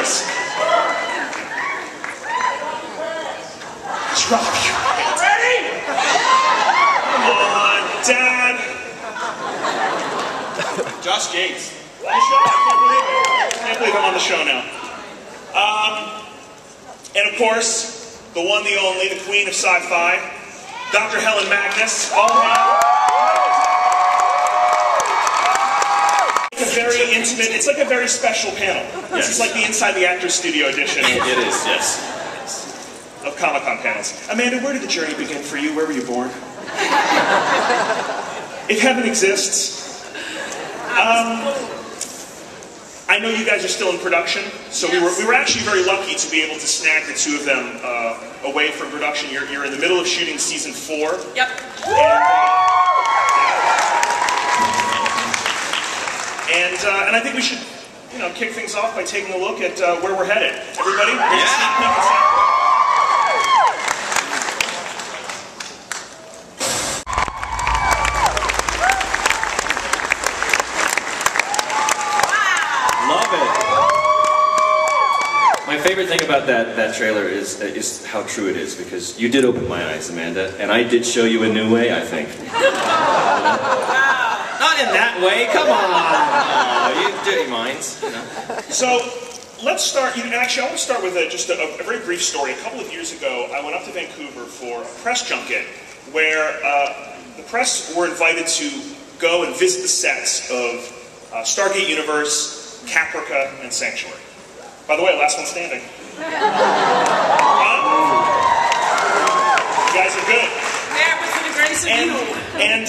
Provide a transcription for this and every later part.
guys. Drop your ready? Come on, Dad. Josh Gates. On the show? I can't believe I'm on the show now. And of course, the one, the only, the queen of SyFy, Dr. Helen Magnus. All around. It's a very intimate, it's like a very special panel. This is like the Inside the Actors Studio edition. It is, yes. Of Comic-Con panels. Amanda, where did the journey begin for you? Where were you born? If heaven exists, I know you guys are still in production, so we were actually very lucky to be able to snag the two of them away from production. You're in the middle of shooting season 4. Yep. And I think we should, kick things off by taking a look at where we're headed. Everybody, here's a sneak peek. My favorite thing about that trailer is how true it is, because you did open my eyes, Amanda, and I did show you a new way, I think. Not in that way, come on! Oh, you dirty minds. So, let's start, and actually I want to start with just a very brief story. A couple of years ago, I went up to Vancouver for a press junket, where the press were invited to go and visit the sets of Stargate Universe, Caprica, and Sanctuary. By the way, last one standing. You guys are good. There was the grace of you. And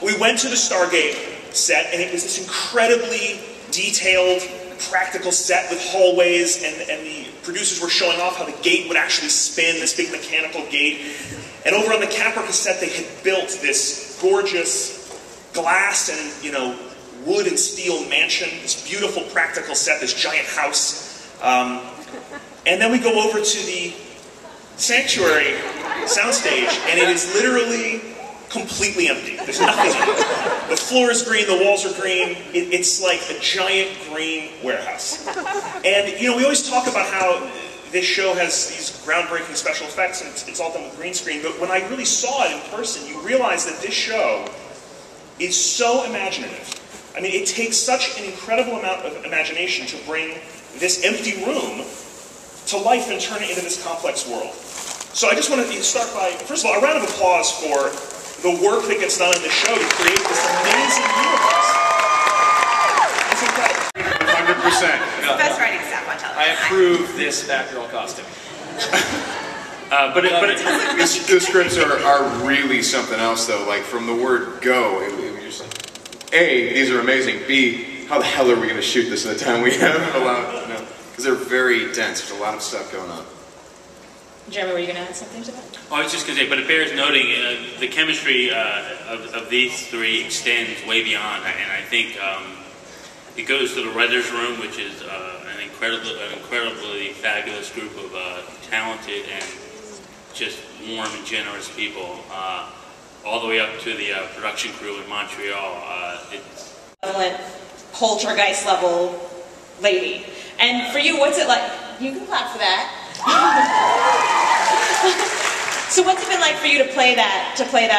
we went to the Stargate set, and it was this incredibly detailed, practical set with hallways, and the producers were showing off how the gate would actually spin, this big mechanical gate. And over on the Caprica set, they had built this gorgeous glass and, wood and steel mansion, this beautiful practical set, this giant house. And then we go over to the Sanctuary soundstage, and it is literally completely empty. There's nothing in it. The floor is green, the walls are green. It's like a giant green warehouse. And, we always talk about how this show has these groundbreaking special effects, and it's all done with green screen, but when I really saw it in person, you realize that this show is so imaginative. I mean, it takes such an incredible amount of imagination to bring this empty room to life and turn it into this complex world. So I just want to start by, first of all, a round of applause for the work that gets done in this show to create this amazing universe. It's incredible. 100%. Best writing staff on television. I approve this Batgirl costume. The scripts are really something else, though. Like, from the word go, A, these are amazing. B, how the hell are we going to shoot this in the time we have allowed? Because they're very dense. There's a lot of stuff going on. Jeremy, were you going to add something to that? Oh, I was just going to say, but it bears noting the chemistry of these three extends way beyond, and I think it goes to the writers' room, which is an incredibly fabulous group of talented and just warm and generous people, all the way up to the production crew in Montreal. It's Poltergeist level lady. And for you, what's it like? You can clap for that. So what's it been like for you to play that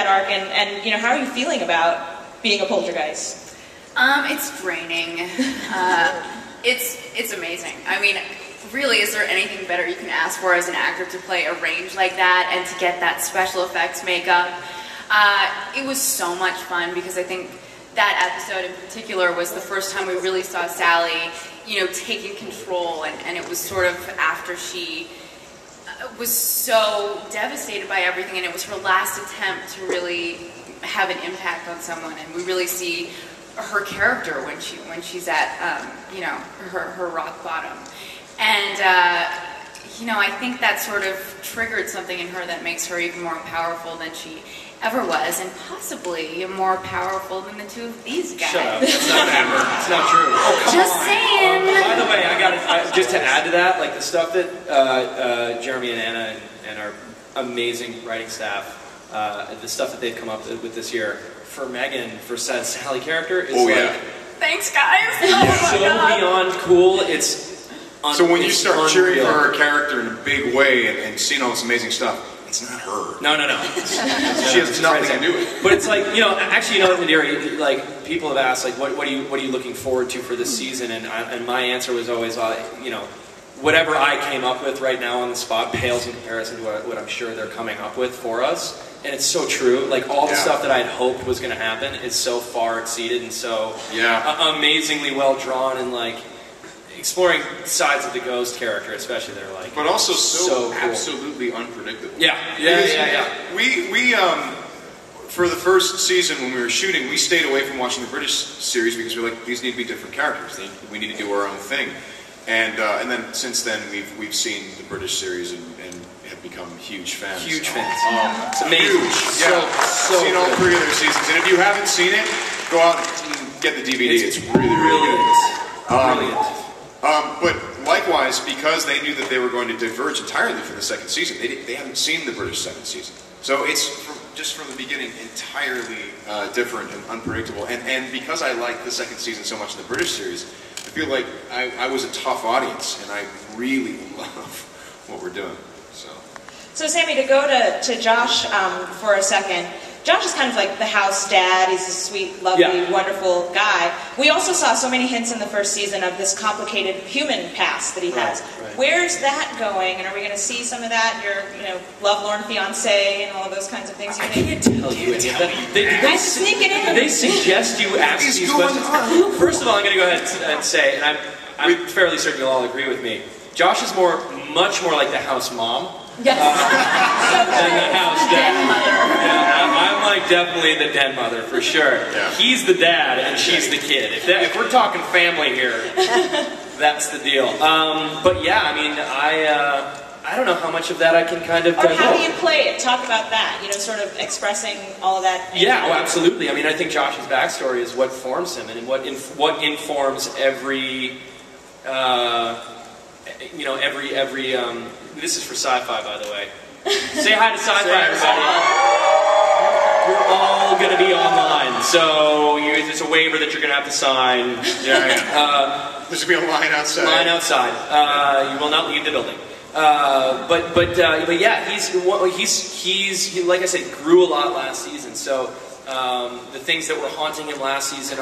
arc, and how are you feeling about being a poltergeist? It's draining. It's amazing. I mean, really, is there anything better you can ask for as an actor to play a range like that and to get that special effects makeup? It was so much fun because I think that episode in particular was the first time we really saw Sally, taking control, and it was sort of after she was so devastated by everything, and it was her last attempt to really have an impact on someone, and we really see her character when she's at her rock bottom, and I think that sort of triggered something in her that makes her even more powerful than she ever was, and possibly more powerful than the two of these guys. Shut up. That's not ever. It's not true. Oh, come Just on. saying. By the way, just to add to that, like the stuff that Jeremy and Anna and our amazing writing staff, the stuff that they've come up with this year, for Megan, for Sally character, is yeah. Thanks, guys. So beyond cool. It's So when you it's start cheering unreal. for her character in a big way and seeing all this amazing stuff, it's not her. No. She has nothing to do with it. But it's like, actually, Nadira, like, people have asked, like, what are you looking forward to for this season? And my answer was always, whatever I came up with right now on the spot pales in comparison to what I'm sure they're coming up with for us. And it's so true. Like, all the stuff that I had hoped was going to happen is so far exceeded and so amazingly well drawn, and like exploring sides of the Ghost character, especially, that are like, but also so cool. absolutely unpredictable. Yeah. We for the first season when we were shooting, we stayed away from watching the British series because we were like, these need to be different characters. We need to do our own thing. And then since then we've seen the British series and have become huge fans. Huge fans. It's amazing. Huge. So seen all 3 of their seasons, and if you haven't seen it, go out and get the DVD. It's really good. Brilliant. But likewise, because they knew that they were going to diverge entirely from the second season, they haven't seen the British second season. So it's just from the beginning entirely different and unpredictable. And because I liked the second season so much in the British series, I feel like I was a tough audience, and I really love what we're doing. So Sammy, to go to Josh for a second. Josh is kind of like the house dad. He's a sweet, lovely, wonderful guy. We also saw so many hints in the first season of this complicated human past that he has. Right. Where's that going? And are we going to see some of that? Your, lovelorn fiance and all of those kinds of things. I can't tell you any of that. I'm sneaking in. They suggest you ask these questions. First of all, I'm going to go ahead and say, and I'm fairly certain you'll all agree with me, Josh is much more like the house mom. Yes. Than the house dad. Yeah, I'm like definitely the den mother for sure. Yeah. He's the dad and she's the kid. If we're talking family here, that's the deal. But yeah, I mean, I don't know how much of that I can kind of. Or how do you play it? Talk about that. Sort of expressing all of that. Yeah, well, absolutely. I mean, I think Josh's backstory is what forms him, and what informs every. Every. This is for SyFy, by the way. Say hi to SyFy, everybody. We're all going to be online, so it's a waiver that you're going to have to sign. There's going to be a line outside. Line outside. You will not leave the building. But yeah, he's like I said, grew a lot last season. So the things that were haunting him last season